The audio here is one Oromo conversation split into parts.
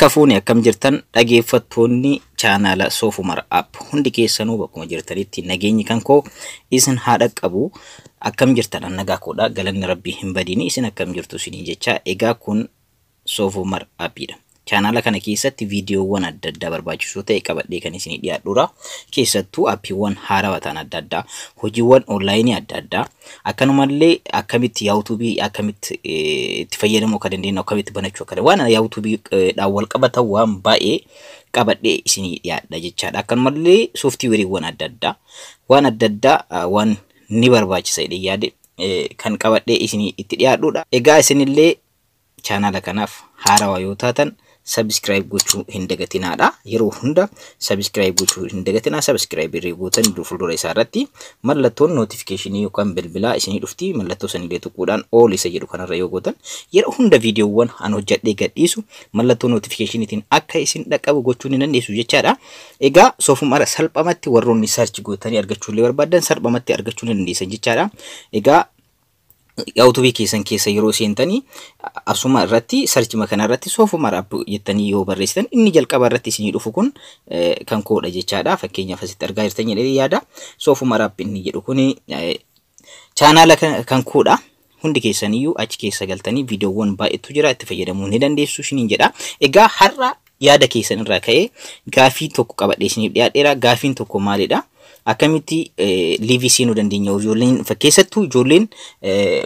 Harka fuuni akkam jirtan dhageeffattoonni chaanaala Soofumar app hundi keessanuu bakkuma jirtanitti nageenyi kan koo isin haadha qabu akkam jirtan nagaa koodha galanni rabbii hin badini isin akkam jirtu isin jecha egaa kun Soofumar appidha. Chaanaala kana keessatti viidiyoowwan adda addaa barbaachisoo ta'e qabadhee kan isin dhiyaadhudha. Keessattuu appiiwwan haarawaa ta'an adda addaa, hojiiwwan onlaayinii adda addaa, akkanumallee akkamitti YouTube akkamitti itti fayyadamuu akka dandeenyu, akkamitti banachuu akka dandeenyu, waan YouTube dhaan wal qabatan waan baay'ee qabadhee isin dhiyaadha jechaadha. Akkanumallee sooftiweeriiwwan adda addaa, waan adda addaa waan ni barbaachisa jedhee yaade kan qabadhee isin itti dhiyaadhudha. Egaa isinillee chaanaala kanaaf haarawaa yoo taatan subscribe gochuu hin dagatinaadha. Yeroo hunda subscribe gochuu hin dagatinaa. Subscribe irraa gootan fuuldura isaa irratti mallattoon notification yookaan bilbilaa isinii dhufti. Mallattoo sanillee tuquudhaan all isa jedhu kanarra yoo gootan yeroo hunda viidiyoowwan an hojjedhee gadhiisu mallattoo notificationitiin akka isin dhaqqabu gochuu ni dandeessu jechaadha. Egaa Soofumar salphamatti warroonni search gootanii argachuu illee barbaadan salphamatti argachuu ni dandeessan jechaadha. Egaa YouTube keessan keessa yeroo seentanii asuma irratti search makana irratti Soofumar app jettanii yoo barreessitan inni jalqaba irratti isinii dhufu kun kan koodha jechaadha. Fakkeenyaaf asitti argaa jirtan jedhee yaada Soofumar app inni jedhu kun chaanaala kan koodha. Hundi keessaniyyuu achi keessa galtanii viidiyoowwan baay'eetu jira itti fayyadamuu ni dandeessu isiniin jedha. Egaa har'a yaada keessan irraa ka'ee gaafii tokko qabadhee isiniif dhiyaadheera. Gaafiin tokko maalidha? Akkamitti liivii seenuu dandeenya ijoolleen fakkeessattuu ijoolleen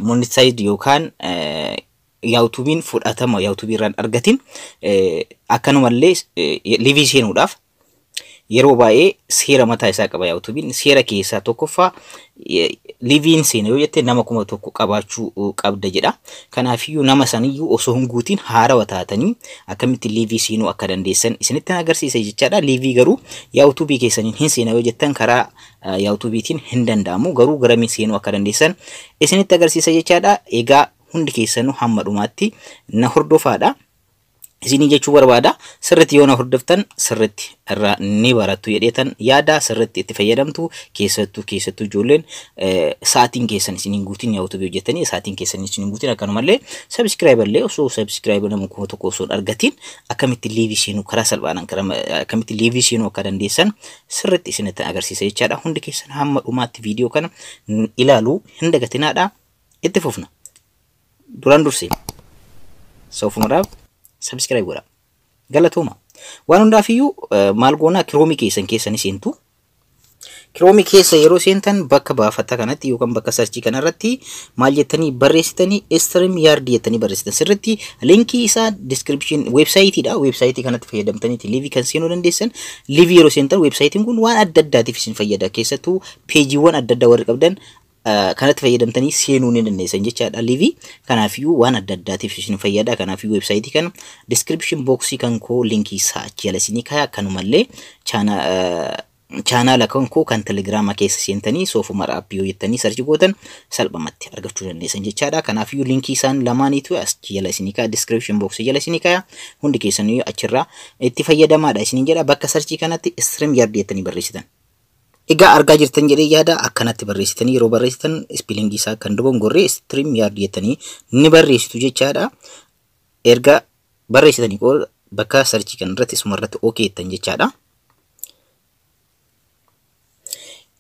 monetized yookaan YouTube'n fudhatama YouTube irraan argatin akkanumallee liivii seenuudhaaf yeroo baay'ee seera mataa isaa qaba YouTube'n. Seera keessaa tokkoffaa liiviin seena yoo jette nama 1,000 qabaachuu qabda jedha. Kanaafiyyuu nama saniyyuu osoo hin guutiin haarawaa taatanii akkamitti liivii seenuu akka dandeessan isinitti agarsiisa jechaadha. Liivii garuu YouTube keessaniin hin seena yoo jettan karaa YouTube'tiin hin danda'amu. Garuu garamiin seenuu akka dandeessan isinitti agarsiisa jechaadha. Egaa hundi keessanuu hamma dhumaatti na hordofaadha. Isinii jechuu barbaada sirriitti yoo na hordoftan sirriitti irraa ni barattu jedheetan yaada sirriitti itti fayyadamtu keessattuu ijoolleen sa'aatiin keessan isiniin guutiin YouTube hojjettanii sa'aatiin keessan isiniin guutiin akkanumallee subscribe illee osoo subscribe nama 1,000 osoo argatiin akkamitti liivii seenuu karaa salphaadhaan akkamitti liivii seenuu akka dandeessan sirriitti isinitti agarsiisa jechaadha. Hundi keessan hamma dhumaatti viidiyoo kana ilaaluu hin dagatinaadha. Itti fufna. Duraan dursee Soofumaraaf subscribe godha. Galatooma. Waan hundaafiyyuu maal goonaa Chrome keessan seentu. Chrome keessa yeroo seentan bakka baafataa kanatti yookaan bakka search kanarratti maal jettanii barreessitanii StreamYard jettanii barreessitan. Sirriitti linkii isaa description websiteedha. Website kanatti fayyadamtanii liivii kan seenuu dandeessan. Liivii yeroo seentan websitein kun waan adda addaatiif isin fayyada. Keessattuu peejiiwwan adda addaa warri qabdan kanatti fayyadamtanii seenuu ni dandeessan jechaadha. Liivii kanaafiyuu waan adda addaatiif isin fayyada. Kanaafiyuu website kana description box kan koo linkii isaa achi jala isinii kaa'a. Akkanumallee chaanaala kan koo kan Telegrama keessa seentanii Soofumar app yoo jettanii search gootan salphumatti argachuu dandeessan jechaadha. Kanaafiyuu linkii isaan lamaaniitu achi jala isinii kaa'a. Description box jala isinii kaa'a. Hundi keessanii achirraa itti fayyadamaadha isiniin jedha. Bakka search kanatti StreamYard jettanii barreessitan. Egaa argaa jirtan jedhee yaada akkanatti barreessitanii yeroo barreessitan spellingii isaa kan dogongorree StreamYard jettanii ni barreessitu jechaadha. Erga barreessitanii bakka search kan irratti isuma irratti okay jettan jechaadha.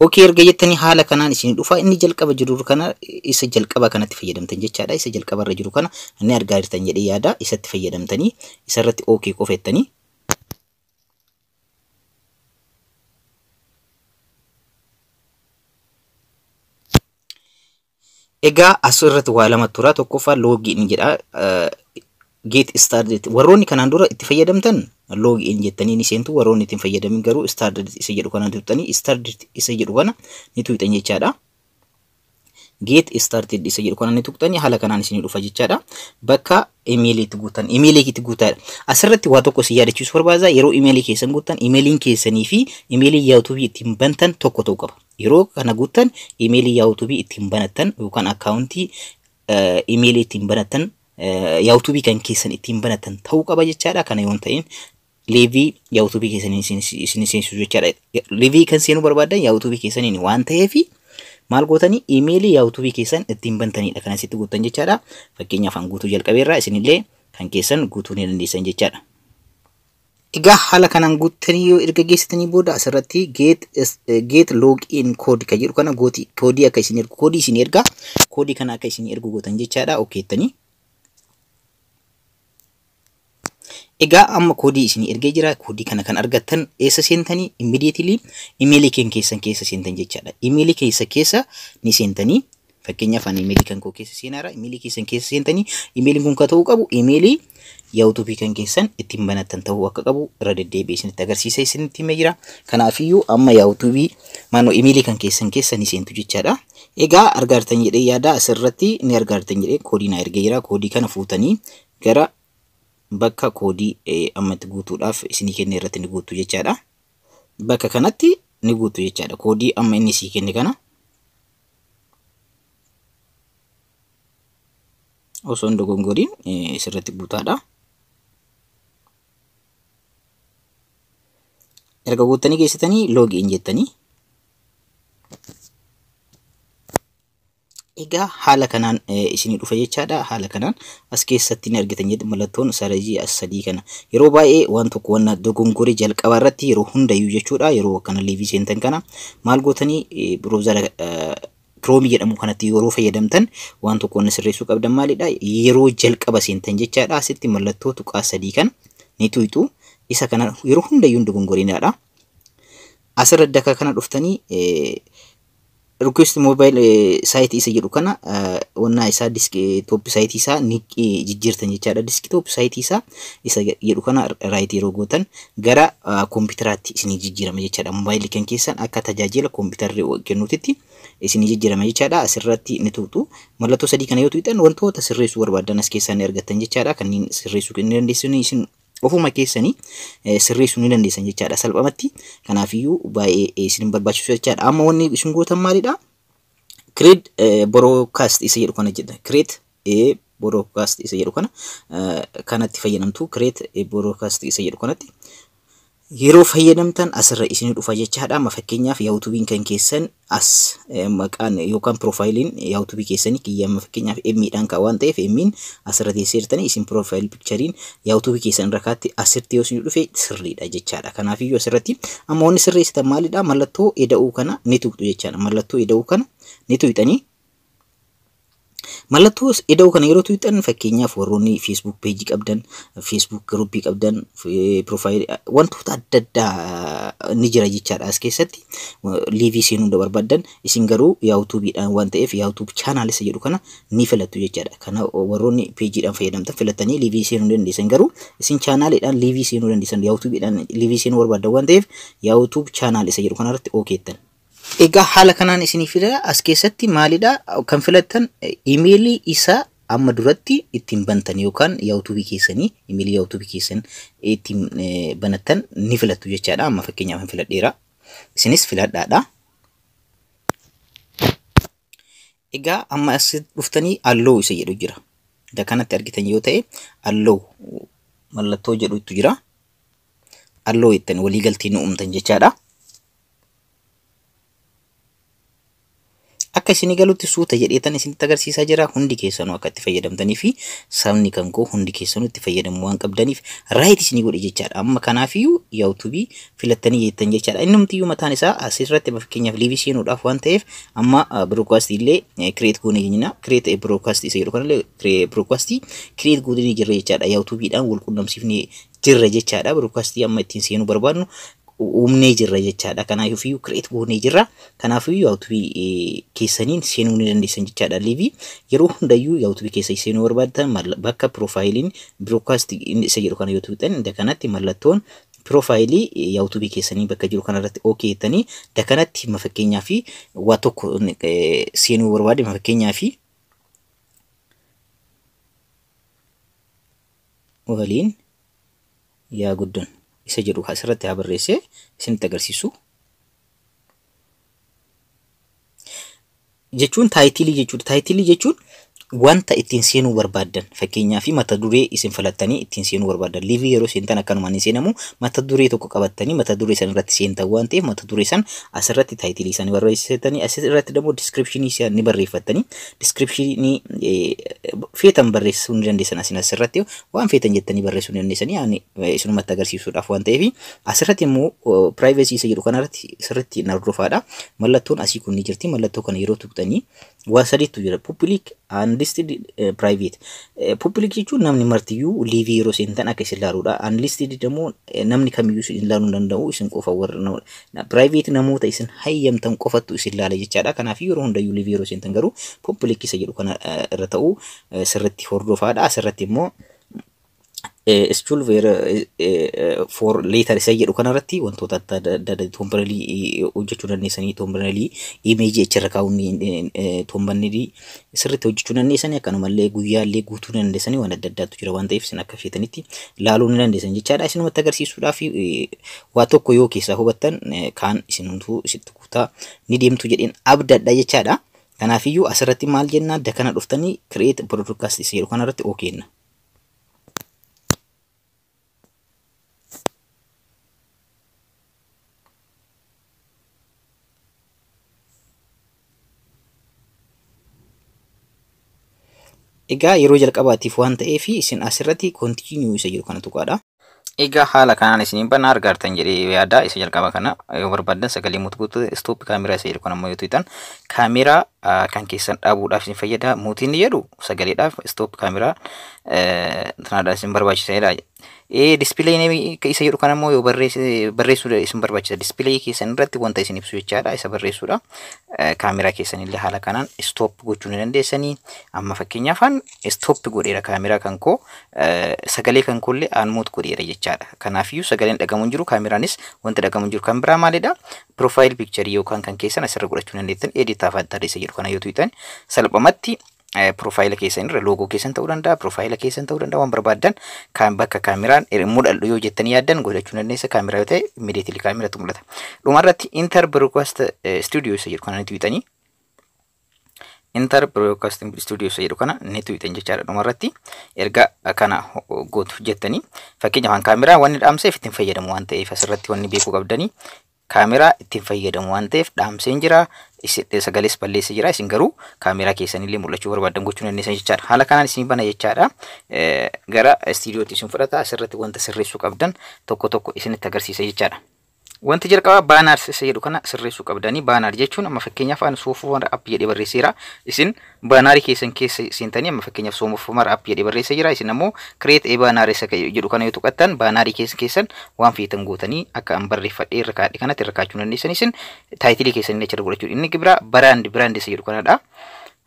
Okay erga jettanii haala kanaan isin dhufa inni jalqaba jiru kana isa jalqaba kanatti fayyadamtan jechaadha. Isa jalqaba irra jiru kana inni argaa jirtan jedhee yaada isatti fayyadamtanii isa irratti okay qofettanii egaa asirratti waa lama tura. Tokkoffaa login jedha. Get started warroonni kanaan dura itti fayyadamtan login jettanii ni seentu. Warroonni itti fayyadamin garuu started isa jedhu kana tuqxanii started isa jedhu kana ni tuqxan jechaadha. Get started isa jedhu kana ni tuqxanii haala kanaan isinii dhufa jechaadha. Bakka emailiitti guutan emailiitti guutaadha. Asirratti waa tokko si yaadachiisu barbaada. Yeroo emailii keessan guutan emailiin keessanii fi emailii YouTube ittiin bantan tokko ta'uu qaba. Yeroo kana guutan emailii YouTube ittiin banatan yookaan akkaawuntii emailii ittiin banatan YouTube kan keessan ittiin banatan ta'uu qaba jechaadha. Kana yoon ta'in liivii YouTube keessanii isin seensu jechaadha. Liivii kan seenuu barbaadan YouTube keessaniin waan ta'eef maal gootanii emailii YouTube keessan ittiin bantanidha. Kana sitti guutan jechaadha. Fakkeenyaaf an guutuu jalqabeerraa isinillee kan keessan guutuu ni dandeessan jechaadha. Egaa haala kanaan guuttanii yoo erga geessitanii booda asirratti get login code kan jedhu kana koodii akka isin ergu koodii kana akka isin ergu gootan jechaadha. Okeettanii egaa amma koodii isin ergee jira. Koodii kana kan argattan eessa seentanii immediately emailii keessan keessa seentan jechaadha. Emailii keessa ni seentanii fakkeenyaaf ani emailii kan koo keessa seenaara. Emailii keessan keessa seentanii emailiin kun ka ta'uu qabu emailii YouTube kan keessan ittiin banattan ta'uu akka qabu irra deddeebi'ee isinitti agarsiisa isinitti himee jira. Kanaafiyyuu amma YouTube emailii kan keessan keessa ni seentu jechaadha. Egaa argaartan jedhee yaada asirratti ni argaartan jedhee koodii na ergee jira. Koodii kana fuutanii gara bakka koodii ammatti guutuudhaaf isinii kenne irratti ni guutu jechaadha. Bakka kanatti ni guutu jechaadha. Koodii amma inni sii kenne kana osoo hin dogongoriin isirratti guutaadha. Erga guuttanii geessitanii login jettanii egaa haala kanaan isinii dhufa jechaadha. Haala kanaan as keessatti ni argitan jedhu mallattoon sarajii as sadii kana yeroo baay'ee waan tokko waan dogongorii jalqaba irratti yeroo hundayyuu jechuudha. Yeroo akkana liivii seentan kana maal gootanii browser Chrome jedhamu kanatti yeroo fayyadamtan waan tokko waan sirreessuu qabdan maalidha yeroo jalqaba seentan jechaadha. Asitti mallattoo tuqaa sadii kan ni tuqxu. Isa kana yeroo hundayyuu dogongoriinaadha. Asirra daka kana dhuftanii request mobile site isa jedhu kana wannaa isaa desktop site isaa ni jijjiirtan jechaadha. Desktop site isaa isa jedhu kana right yeroo gootan gara kompiitaraatti isinii jijjiirama jechaadha. Mobile kan keessan akka tajaajila kompiitarri kennuutitti isinii jijjiirama jechaadha. Asirratti ni tuqxu. Mallattoo sadii kana yoo tuqxan wantoota sirreessuu barbaadan as keessaa ni argattan jechaadha. Kanneen sirreessuu ni dandeessan isin ofuma keessanii sirreessuu ni dandeessan jechaadha salphamatti. Kanaafiyyuu baay'ee isin barbaachisu jechaadha. Amma wanni isin gootan maalidha? Create broadcast isa jedhu kana jedha. Create broadcast isa jedhu kana kanatti fayyadamtu. Create broadcast isa jedhu kanatti yeroo fayyadamtan asirra isinii dhufa jechaadha. Amma fakkeenyaaf YouTubein kan keessan as maqaan yookaan profiiliin YouTube keessanii kiyyama fakkeenyaaf M-dhaan ka waan ta'eef M-in asirra teesseertanii isin profile picturein YouTube keessan irra kaatti asirratti yoo isinii dhufe sirriidha jechaadha. Kanaafiyyuu asirratti amma wanni sirreessitan maalidha? Mallattoo eda'uu kana ni tuqxu jechaadha. Mallattoo eda'uu kana ni tuqxanii mallattoo eda'uu kana yeroo tuqxan fakkeenyaaf warroonni Facebook page qabdan, Facebook group qabdan, profile wantoota adda addaa ni jira jechaadha. As keessatti liivii seenuu barbaadan isin garuu YouTubeidhaan waan ta'eef YouTube channel isa jedhu kana ni filattu jechaadha. Kana warroonni pageidhaan fayyadamtan filatanii liivii seenuu dandeessan garuu isin channelidhaan liivii seenuu dandeessan YouTubeidhaan liivii seenuu barbaadan waan ta'eef YouTube channel isa jedhu kanarratti okeettan. Egaa haala kanaan isinii fida as keessatti maalidha kan filattan emailii isa amma duratti ittiin bantan yookaan YouTube keessanii emailii YouTube keessan ittiin banatan ni filattu jechaadha. Amma fakkeenyaaf filadheera. Isinis filadhaadha. Egaa amma as dhuftanii allow isa jedhu jira. Da kanatti argitan yoo ta'e allow mallattoo jedhutu jira. Allow ittiin waliigaltee nu uumtan jechaadha. Akka isinii galutti suuta jedheetan isinitti agarsiisaa jira. Hundi keessanuu akka itti fayyadamtanii fi sabni kan koo hundi keessanuu itti fayyadamu waan qabdaniif right isinii godhe jechaadha. Amma kanaafiyyuu YouTube filattanii jettan jechaadha. Inni numtiyyuu mataan isaa asirratti fakkeenyaaf liivii seenuudhaaf waan ta'eef amma broadcast illee create goone jenna. Create broadcast isa jedhu kanallee broadcast create goone jirra jechaadha. YouTubeidhaan wal quunnamsiifnee jirra jechaadha. Broadcast amma ittiin seenuu barbaadnu uumnee jirra jechaadha. Kanaafiyyuu create goonee jirra. Kanaafiyyuu YouTube keessaniin seenuu ni dandeessan jechaadha. Liivii yeroo hundayyuu YouTube keessa seenuu barbaadan bakka profiiliin broadcast isa jedhu kana YouTube ta'an da kanatti mallattoon profiilii YouTube keessanii bakka jiru kanarratti okay jettanii da kanatti fakkeenyaaf waa tokko seenuu barbaade fakkeenyaaf waliin yaa guddan isa jedhu asirratti haa barreessee isinitti agarsiisu. Jechuun taayitilii jechuudha. Taayitilii jechuun wanta ittiin seenuu barbaadan fakkeenyaa fi mata duree isin filattanii ittiin seenuu barbaadan liivii yeroo seentan akkanumaan seenamu mata duree tokko qabattanii mata duree san irratti seentan waan ta'eef mata duree san asirratti taayitilii isaanii barreessitanii asirratti immoo descriptionii isaanii barreeffattanii descriptionii feetan barreessuu ni dandeessan asirratti waan feetan jettanii barreessuu ni dandeessanii ani isinumatti agarsiisuudhaaf waan ta'eef asirratti immoo privacy isa jedhu kanarratti sirriitti nardofaadha mallattoon asii kun ni jirti mallattoo kana yeroo tuqxanii waa sadiitu jira public unlisted private public jechuun namni martiyyuu liivii yeroo seentan akka isin ilaaluudha unlisted immoo namni kamiyyuu isin ilaaluu danda'u isin qofa warra private namoota isin hayyamtan qofattu isin ilaala jechaadha kanaaf yeroo hundayyuu liivii yeroo seentan garuu public isa jedhu kana irra ta'u sirriitti hordofaadha asirratti immoo school for later isa jedhu kanarratti wantoota temporarily hojjechuu dandeessanii temporarily image achirra kaa'uun temporarily sirriitti hojjechuu dandeessanii akkanumallee guyyaallee guutuu dandeessanii waan adda addaatu jira waan ta'eef isin akka feetanitti ilaaluu ni dandeessan jechaadha isinumatti agarsiisuudhaaf waa tokko yoo keessaa hubattan kaan isinumtuu isitti kutaa ni deemtu jedheen abdadha jechaadha kanaafiyyuu asirratti maal jennaa adda kana dhuftanii create broadcast isa jedhu kanarratti okeenna. Egaa yeroo jalqabaatiif waan ta'eef isin asirratti continue isa jedhu kana tuqaadha. Egaa haala kanaan isin banaa argattan jedhee yaada isa jalqaba kana yoo barbaadan sagalee mutuutu stop kaameraa isa jedhu kana immoo yoo tuqxan kaameraa kan keessan dhaabuudhaaf isin fayyada mootiin jedhu sagaleedhaaf stop kaameraa tanaadhaan isin barbaachisaadha. Display isa jedhu kana immoo yoo barreessuu isin barbaachisa display keessan irratti wanta isin ibsu jechaadha isa barreessuudha. Kaameraa keessan illee haala kanaan stop gochuu ni dandeessanii amma fakkeenyaaf stop godheera kaameraa kan koo sagalee kan koollee aanmuut godheera jechaadha. Kanaafiyyuu sagaleen dhagamu jiru kaameraanis wanta dhagamu jiru kan biraa maalidha profile picture yookaan kan keessan asirra godhachuu dandeettan edit afaaddaa isa jedhu kana yoo tuqxan salphumatti profile keessan irra logo keessan ta'uu danda'a profile keessan ta'uu danda'a waan barbaadan kan bakka kaameraan mul'atu yoo jettanii yaaddan godhachuu dandeessa kaameraa yoo ta'e immediately kaameratu mul'ata. Dhumarratti enter broadcast studio isa jedhu kana ni tuqxanii enter broadcast studio isa jedhu kana ni tuqxan jechaadha. Dhumarratti erga kana gootu jettanii fakkeenyaaf kaameraa wanni dhaamseef ittiin fayyadamu waan ta'eef asirratti wanni beekuu qabdanii kaameraa ittiin fayyadamu waan ta'eef dhaamseen jira sagalees balleessi jira isin garuu kaameraa keessanillee mul'achuu barbaadan gochuu dandeessan jechaadha. Haala kanaan isin bana jechaadha. Gara istiidiyootti isin fudhata asirratti wanta sirreessuu qabdan tokko tokko isinitti agarsiisa jechaadha. Wanti jalqaba baanaar isa jedhu kana sirreessuu qabdanii baanaar jechuun amma fakkeenyaaf aan soofumar app jedhee barreesseera isin baanaarii keessan keessa seentanii amma fakkeenyaaf soofumar app jedhee barreessee jira isin ammoo create a baanaar isa jedhu kana yoo tuqattan baanaarii keessan waan feetan gootanii akka an barreeffadhee irra kaadhi kanatti irra kaachuu dandeessan isin taayitilii keessan illee achirra godhachuu inni biraa brand isa jedhu kanadha.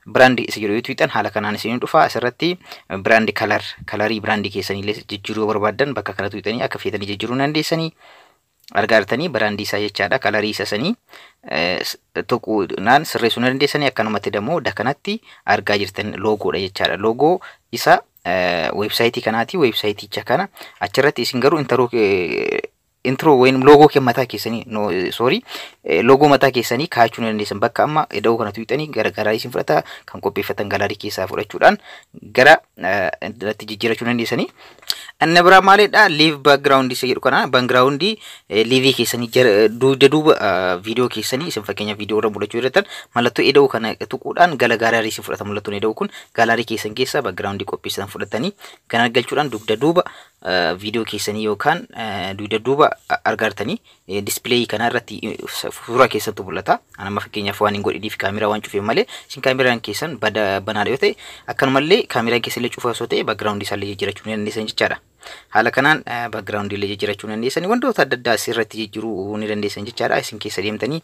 Brand isa jedhu yoo tuqxan haala kanaan isin dhufa asirratti brand kalarii brandii keessan illee jijjiiruu barbaadan bakka kana tuqxanii akka feetanii jijjiiruu dandeessanii argaartanii brandii isaa jechaadha kalarii isa sanii tokkoon sirreessuu ni dandeessanii akkanumatti immoo dakanatti argaa jirtan loogoodha jechaadha. Loogoo isa websaayitii kanaati websaayiticha kana achirratti isin garuu intro wayin loogoo ke mataa keessanii no sorry loogoo mataa keessanii kaachuu ni dandeessan bakka amma eda'uu kana tuqxanii gara galarii isin fudhata kan qopheeffatan galarii keessaa fudhachuudhaan gara irratti jijjiirachuu ni dandeessanii. Anna biraa maalidha leave background isa jedhu kana background leave keessanii duuba video keessanii isin fakkeenya video irra mul'achuu irratti mallattoo eda'uu kana tuquudhaan galarii isin fudhata mallattoon eda'uu kun galarii keessan keessa background qopheessan fudhatanii kana galchuudhaan duuba video keessanii yookaan duuba argartanii display kana irratti suuraa keessatti mul'ata. Amma fakkeenyaaf waan hin godhiniif kaameraa waan cufee malee isin kaameraan keessan banaadha yoo ta'e akkanumallee kaameraan keessan illee cufaa osoo ta'e background isaa illee jijjiirachuu ni dandeessan jechaadha. Haala kanaan background illee jijjiirachuu ni dandeessan wantoota adda addaa sirriitti jijjiiruu ni dandeessan jechaadha. Isin keessa deemtanii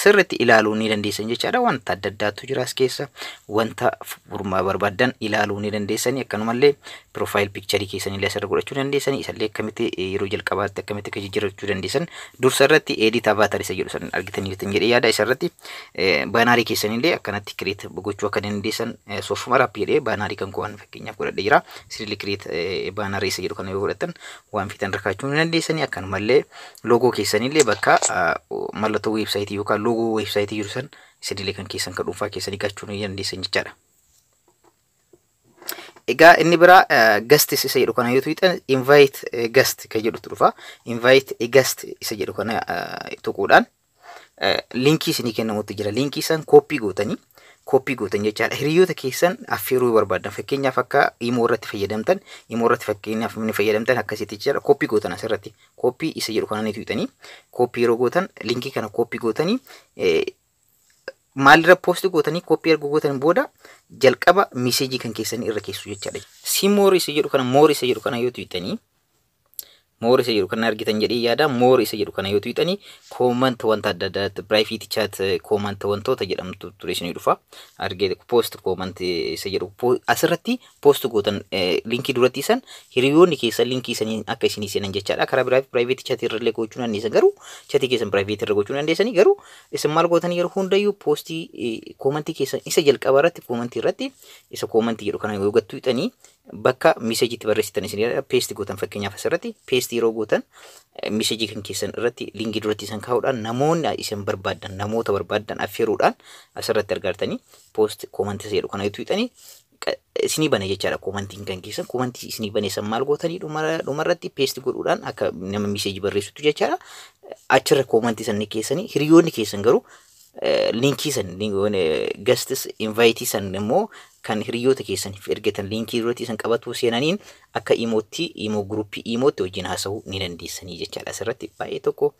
sirriitti ilaaluu ni dandeessan jechaadha. Wanta adda addaatu jira as keessa wanta furmaa barbaadan ilaaluu ni dandeessanii akkanumallee profile picture keessan illee asirra godhachuu dandeessanii isallee akkamitti yeroo jalqabaatti akkamitti akka jijjiirachuu dandeessan dursa irratti edit avatar isa jedhu san argitanii jedhee yaada isarratti baanaarii keessan illee akkanatti create gochuu akka dandeessan soofumar app jedhee baanaarii kan kuwaan fakkeenyaaf godhadhe jira sirrii create baanaarii isa jedhu kana yoo godhatan waan fitan rakkaachuu ni dandeessanii akkanumallee loogoo keessan illee bakka mallattoo websaayitii yookaan loogoo websaayitii jiru san isinillee kan keessan ka dhuunfaa keessanii gachuu ni dandeessan jechaadha. Egaa inni bira guest isa jedhu kana yoo tuqxan invite guest ka jedhutu dhufa. Invite a guest isa jedhu kana tuquudhaan linkii isinii kennamutti jira. Linkii san copy gootanii jechaadha. Hiriyoota keessan affeeruu barbaadan fakkeenyaaf akka imo irratti fayyadamtan fakkeenyaaf ni fayyadamtan akkasitti jira. Copy gootan asirratti copy isa jedhu kana ni tuqxanii copy yeroo gootan linkii kana copy gootanii maalirra post gootanii copy erga gootan booda jalqaba message kan keessanii irra keessu jechaadha. Si more isa jedhu kana yoo tuqxanii more isa jedhu kana argitan jedhee yaada. More isa jedhu kana yoo tuqxanii comment wanta adda addaatti private chat comment wantoota jedhamtu ture isinii dhufa. Argee post comment isa jedhu asirratti post gootan linkii duratti san hiriyoonni keessan linkii sanii akka isinii seenan jechaadha. Karaa biraa private chat irra illee gochuu dandeessan garuu chatii keessan private irra gochuu dandeessanii garuu isin maal gootanii yeroo hundayyuu postii comment keessan isa jalqaba irratti comment irratti isa comment jedhu kana yoo tuqxanii bakka message itti barreessitan isinii paste gootan fakkeenyaaf asirratti paste yeroo gootan message kan keessan irratti linkii duratti isin kaa'uudhaan namoonni isin barbaadan namoota barbaadan affeeruudhaan asirratti argatanii post comment jedhu kana tuqxanii isinii bane jechaadha. Commenting kan keessan commentii isinii bane san maal gootanii dhumarratti paste godhuudhaan akka nama message barreessitu jechaadha. Achirra commentii san keessanii hiriyoonni keessan garuu linkii san guests invite san immoo kan hiriyoota keessaniif ergatan linkii duratti san qabatu seenaniin akka imo group imootti wajjin haasa'uu ni dandeessanii jechaadha. Asirratti baay'ee tokko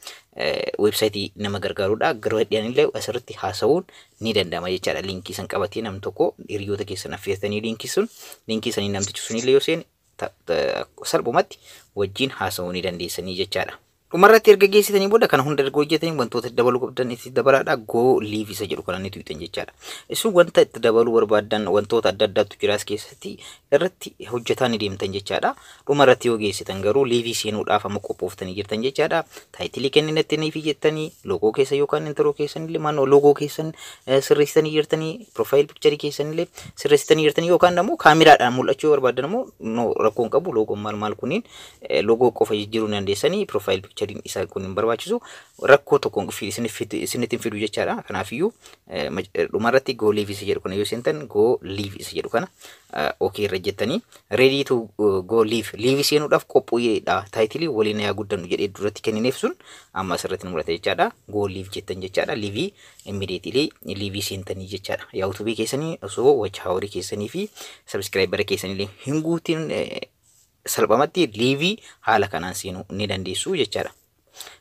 website nama gargaaruudha. Garuu heddiyanillee asirratti haasa'uun ni danda'ama jechaadha. Linkii san qabatee nam tokko hiriyoota keessan affeertanii linkii sanii namtichi sunillee yoo seene salphumatti wajjin haasa'uu ni dandeessanii jechaadha. Dhumarratti erga geessitanii booda kana hunda erga hojjetanii wantoota dabaluu qabdan itti dabalaadha. Go live isa jedhu kana ni tuqxan jechaadha. Isin wanta itti dabaluu barbaadan wantoota adda addaatu jiraas keessatti irratti hojjetaa ni deemtan jechaadha. Dhumarratti yoo geessitan garuu live seenuudhaaf amma qophooftanii jirtan jechaadha. Taayitilii kenninatti ni fijettanii loogoo keessan yookaan intro keessan illee maannoo loogoo keessan sirreessitanii jirtanii profile picture keessan illee sirreessitanii jirtanii yookaan immoo kaameraadhaan mul'achuu barbaadan immoo rakkoon qabu loogoo maal kunniin loogoo qofa jijjiiruu ni dandeessanii profile picture isa kun barbaachisu rakkoo tokkoon isinitti fidu jechaadha. Kanaafiyyuu dhumarratti go live isa jedhu kana yoo seentan go live isa jedhu kana okay irra jettanii ready to go live seenuudhaaf qophoodha. Taayitilii waliin yaa guddannu jedhee duratti kennineef sun amma asirratti mul'ata jechaadha. Go live jettan jechaadha. Live immediately live seentanii jechaadha. YouTube keessanii osoo watch hour keessanii fi subscriber keessanii hin guutin salphamatti live haala kanaan seenuu ni dandeessu jechaadha.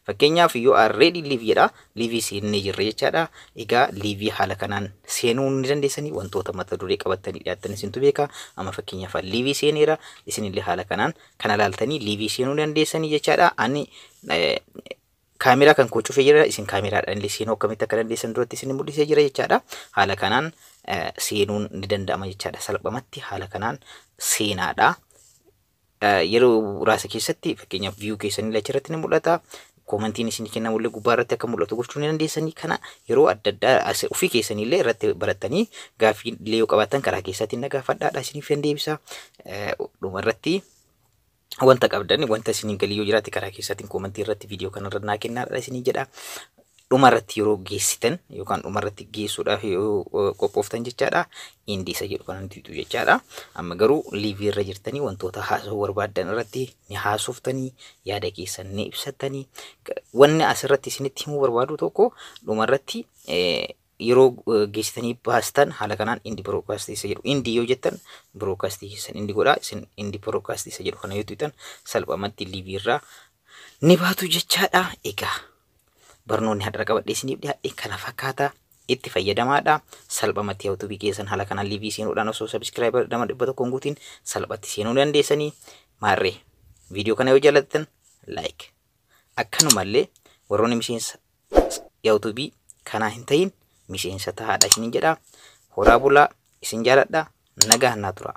Fakkeenyaaf yoo already live jedha live seennee jirra jechaadha. Egaa live haala kanaan seenuu ni dandeessanii wantoota mata duree qabatanii dhiyaatan isintu beeka. Amma fakkeenyaaf live seeneera isinillee haala kanaan kana laaltanii live seenuu dandeessanii jechaadha. Ani kaameraa kan cufee jira isin kaameraadhaan illee seenuu akkamitti akka dandeessan duratti isin mul'isee jira jechaadha. Haala kanaan seenuun ni danda'ama jechaadha. Salphamatti haala kanaan seenaadha. Yeroo raasa keessatti fakkeenyaaf view keessanii achirratti ni mul'ata. Commentiin isin kennamullee gubbaarratti akka mul'atu gochuu ni dandeessanii. Kana yeroo adda addaa ofii keessanillee irratti baratanii gaaffii illee yoo qabaatan karaa keessatti na gaafadhaadha isiniif deebisa. Dhumarratti wanta qabdan wanta isin galii yoo jiraate karaa keessatti commentii irratti viidiyoo kanarra naa kennaadha isin jedha. Dhumarratti yeroo geessitan yookaan dhumarratti geessuudhaaf yoo qophooftan jechaadha. Indi isa jedhu kana tuqxu jechaadha. Amma garuu live irra jirtanii wantoota haasa'uu barbaadan irratti ni haasoftanii yaada keessan ni ibsattanii wanni asirratti isinitti himuu barbaadu tokko dhumarratti yeroo geessitanii baastan haala kanaan indi broadcast isa jedhu indi yoo jettan broadcast keessan indi godha isin indi broadcast isa jedhu kana yoo tuqxan salphamatti live irraa ni baatu jechaadha. Egaa barnoonni hadara qabadhee isiniif dhiyaadhe kana fakkaata. Itti fayyadamaadha. Salphamatti YouTube keessan haala kanaan live seenuudhaan osoo subscriber 100 guutiin salphatti seenuu dandeessanii. Maarree viidiyoo kana yoo jaallattan like akkanumallee warroonni miseensa YouTube kanaa hin ta'in miseensa ta'aadha isinin jedha. Horaa bulaa isin jaaladha. Nagaan naa tura.